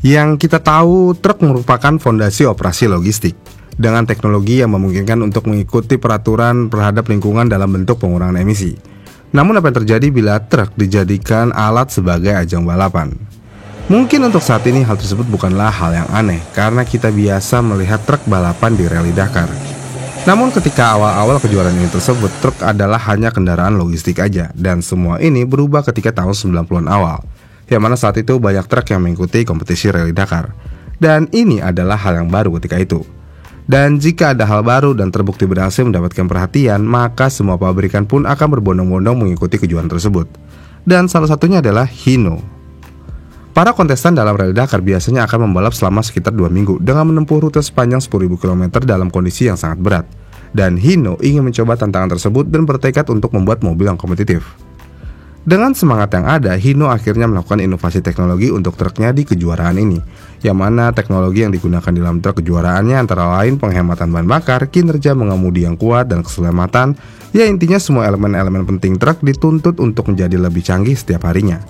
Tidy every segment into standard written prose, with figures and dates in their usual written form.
Yang kita tahu, truk merupakan fondasi operasi logistik dengan teknologi yang memungkinkan untuk mengikuti peraturan terhadap lingkungan dalam bentuk pengurangan emisi. Namun apa yang terjadi bila truk dijadikan alat sebagai ajang balapan? Mungkin untuk saat ini hal tersebut bukanlah hal yang aneh karena kita biasa melihat truk balapan di rally Dakar. Namun ketika awal-awal kejuaraan ini tersebut, truk adalah hanya kendaraan logistik aja, dan semua ini berubah ketika tahun 90-an awal, yang mana saat itu banyak truk yang mengikuti kompetisi rally Dakar. Dan ini adalah hal yang baru ketika itu. Dan jika ada hal baru dan terbukti berhasil mendapatkan perhatian, maka semua pabrikan pun akan berbondong-bondong mengikuti kejuaraan tersebut. Dan salah satunya adalah Hino. Para kontestan dalam rally Dakar biasanya akan membalap selama sekitar 2 minggu dengan menempuh rute sepanjang 10.000 km dalam kondisi yang sangat berat. Dan Hino ingin mencoba tantangan tersebut dan bertekad untuk membuat mobil yang kompetitif. Dengan semangat yang ada, Hino akhirnya melakukan inovasi teknologi untuk truknya di kejuaraan ini, yang mana teknologi yang digunakan dalam truk kejuaraannya antara lain penghematan bahan bakar, kinerja mengemudi yang kuat, dan keselamatan. Ya intinya semua elemen-elemen penting truk dituntut untuk menjadi lebih canggih setiap harinya.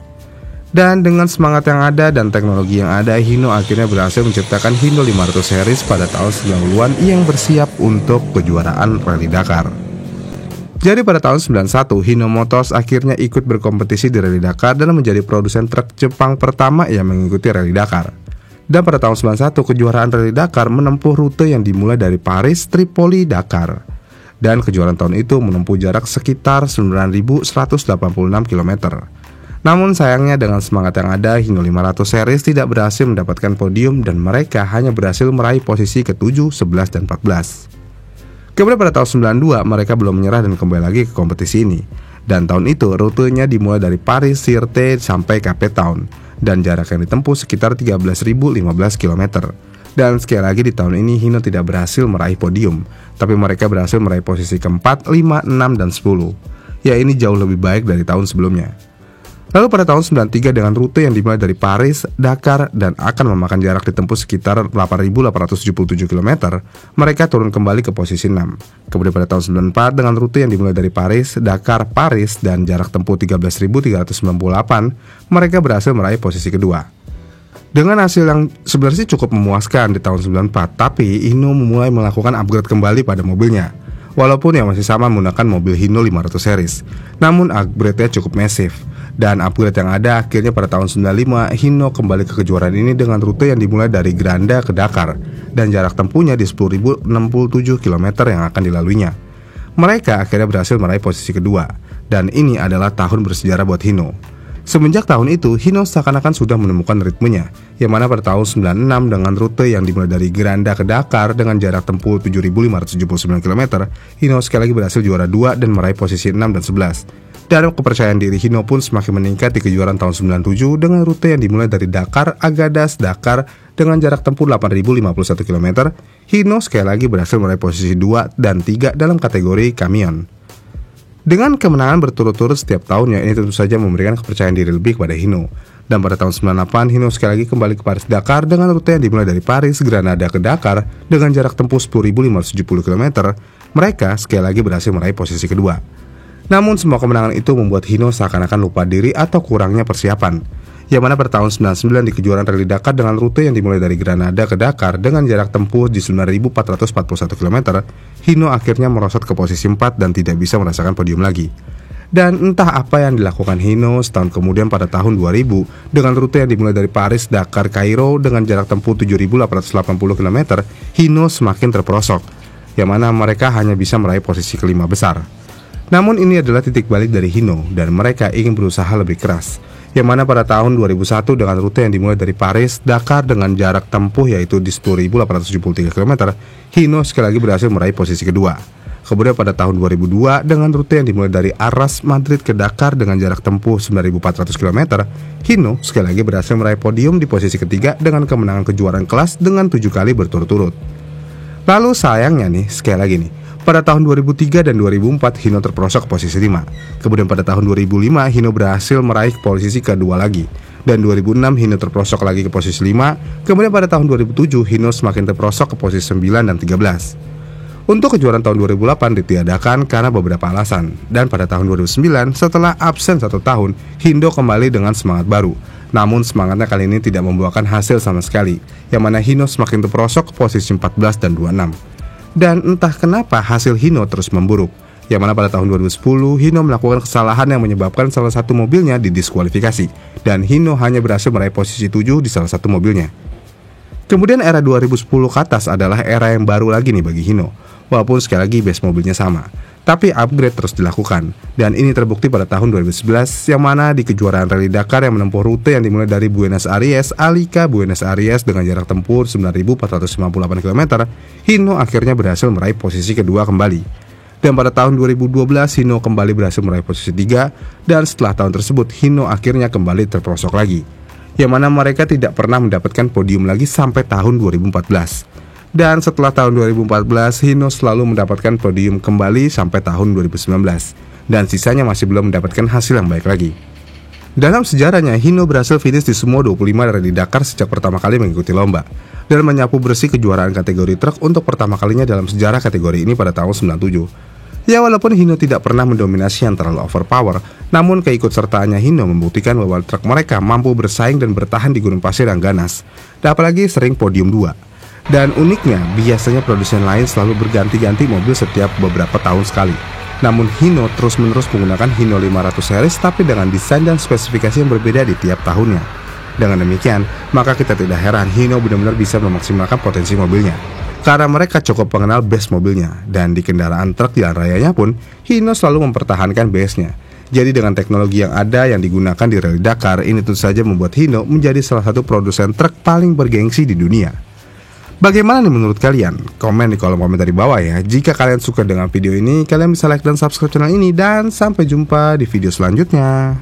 Dan dengan semangat yang ada dan teknologi yang ada, Hino akhirnya berhasil menciptakan Hino 500 series pada tahun 90-an yang bersiap untuk kejuaraan rally Dakar. Jadi pada tahun 91, Hino Motors akhirnya ikut berkompetisi di rally Dakar dan menjadi produsen truk Jepang pertama yang mengikuti rally Dakar. Dan pada tahun 91, kejuaraan rally Dakar menempuh rute yang dimulai dari Paris, Tripoli, Dakar. Dan kejuaraan tahun itu menempuh jarak sekitar 9.186 km. Namun sayangnya dengan semangat yang ada, Hino 500 series tidak berhasil mendapatkan podium dan mereka hanya berhasil meraih posisi ke-7, 11, dan 14. Kemudian pada tahun 92 mereka belum menyerah dan kembali lagi ke kompetisi ini. Dan tahun itu rutenya dimulai dari Paris, Sirte, sampai Cape Town. Dan jarak yang ditempuh sekitar 13.015 km. Dan sekali lagi di tahun ini Hino tidak berhasil meraih podium, tapi mereka berhasil meraih posisi ke-4, 5, 6, dan 10. Ya ini jauh lebih baik dari tahun sebelumnya. Lalu pada tahun 93 dengan rute yang dimulai dari Paris, Dakar, dan akan memakan jarak ditempuh sekitar 8.877 km, mereka turun kembali ke posisi 6. Kemudian pada tahun 94 dengan rute yang dimulai dari Paris, Dakar, Paris, dan jarak tempuh 13.398, mereka berhasil meraih posisi kedua. Dengan hasil yang sebenarnya cukup memuaskan di tahun 94, tapi Hino mulai melakukan upgrade kembali pada mobilnya. Walaupun yang masih sama menggunakan mobil Hino 500 series, namun upgrade-nya cukup masif. Dan upgrade yang ada akhirnya pada tahun 95 Hino kembali ke kejuaraan ini dengan rute yang dimulai dari Granda ke Dakar dan jarak tempuhnya di 10.067 km yang akan dilaluinya. Mereka akhirnya berhasil meraih posisi kedua, dan ini adalah tahun bersejarah buat Hino. Semenjak tahun itu, Hino seakan-akan sudah menemukan ritmenya, yang mana pada tahun 96 dengan rute yang dimulai dari Granda ke Dakar dengan jarak tempuh 7.579 km, Hino sekali lagi berhasil juara 2 dan meraih posisi 6 dan 11. Dan kepercayaan diri Hino pun semakin meningkat di kejuaraan tahun 97 dengan rute yang dimulai dari Dakar, Agadas, Dakar dengan jarak tempuh 8.051 km. Hino sekali lagi berhasil meraih posisi 2 dan 3 dalam kategori kamion. Dengan kemenangan berturut-turut setiap tahunnya, ini tentu saja memberikan kepercayaan diri lebih kepada Hino. Dan pada tahun 98, Hino sekali lagi kembali ke Paris Dakar dengan rute yang dimulai dari Paris, Granada ke Dakar dengan jarak tempuh 10.570 km. Mereka sekali lagi berhasil meraih posisi kedua. Namun semua kemenangan itu membuat Hino seakan-akan lupa diri atau kurangnya persiapan. Yang mana pada tahun 99 di kejuaraan rally Dakar dengan rute yang dimulai dari Granada ke Dakar dengan jarak tempuh di 9.441 km, Hino akhirnya merosot ke posisi 4 dan tidak bisa merasakan podium lagi. Dan entah apa yang dilakukan Hino setahun kemudian pada tahun 2000 dengan rute yang dimulai dari Paris, Dakar, Kairo dengan jarak tempuh 7.880 km, Hino semakin terperosok, yang mana mereka hanya bisa meraih posisi kelima besar. Namun ini adalah titik balik dari Hino dan mereka ingin berusaha lebih keras. Yang mana pada tahun 2001 dengan rute yang dimulai dari Paris, Dakar dengan jarak tempuh yaitu di 10.873 km, Hino sekali lagi berhasil meraih posisi kedua. Kemudian pada tahun 2002 dengan rute yang dimulai dari Arras, Madrid ke Dakar dengan jarak tempuh 9.400 km, Hino sekali lagi berhasil meraih podium di posisi ketiga dengan kemenangan kejuaraan kelas dengan 7 kali berturut-turut. Lalu sayangnya nih, sekali lagi nih, pada tahun 2003 dan 2004 Hino terperosok ke posisi 5. Kemudian pada tahun 2005 Hino berhasil meraih posisi kedua lagi. Dan 2006 Hino terperosok lagi ke posisi 5. Kemudian pada tahun 2007 Hino semakin terperosok ke posisi 9 dan 13. Untuk kejuaraan tahun 2008 ditiadakan karena beberapa alasan. Dan pada tahun 2009 setelah absen 1 tahun, Hino kembali dengan semangat baru. Namun semangatnya kali ini tidak membuahkan hasil sama sekali, yang mana Hino semakin terperosok ke posisi 14 dan 26. Dan entah kenapa hasil Hino terus memburuk, yang mana pada tahun 2010 Hino melakukan kesalahan yang menyebabkan salah satu mobilnya didiskualifikasi, dan Hino hanya berhasil meraih posisi 7 di salah satu mobilnya. Kemudian era 2010 ke atas adalah era yang baru lagi nih bagi Hino, walaupun sekali lagi base mobilnya sama, tapi upgrade terus dilakukan. Dan ini terbukti pada tahun 2011, yang mana di kejuaraan Rally Dakar yang menempuh rute yang dimulai dari Buenos Aires, Alica, Buenos Aires dengan jarak tempuh 9.458 km, Hino akhirnya berhasil meraih posisi kedua kembali. Dan pada tahun 2012 Hino kembali berhasil meraih posisi 3, dan setelah tahun tersebut Hino akhirnya kembali terperosok lagi, yang mana mereka tidak pernah mendapatkan podium lagi sampai tahun 2014. Dan setelah tahun 2014, Hino selalu mendapatkan podium kembali sampai tahun 2019. Dan sisanya masih belum mendapatkan hasil yang baik lagi. Dalam sejarahnya, Hino berhasil finish di semua 25 Rally Dakar sejak pertama kali mengikuti lomba, dan menyapu bersih kejuaraan kategori truk untuk pertama kalinya dalam sejarah kategori ini pada tahun 97. Ya, walaupun Hino tidak pernah mendominasi yang terlalu overpower, namun keikutsertaannya Hino membuktikan bahwa truk mereka mampu bersaing dan bertahan di gurun pasir yang ganas, dan apalagi sering podium 2. Dan uniknya, biasanya produsen lain selalu berganti-ganti mobil setiap beberapa tahun sekali. Namun Hino terus-menerus menggunakan Hino 500 series tapi dengan desain dan spesifikasi yang berbeda di tiap tahunnya. Dengan demikian, maka kita tidak heran Hino benar-benar bisa memaksimalkan potensi mobilnya, karena mereka cukup mengenal base mobilnya. Dan di kendaraan truk jalan rayanya pun, Hino selalu mempertahankan base-nya. Jadi dengan teknologi yang ada yang digunakan di Rally Dakar, ini tentu saja membuat Hino menjadi salah satu produsen truk paling bergengsi di dunia. Bagaimana nih menurut kalian? Komen di kolom komentar di bawah ya. Jika kalian suka dengan video ini, kalian bisa like dan subscribe channel ini. Dan sampai jumpa di video selanjutnya.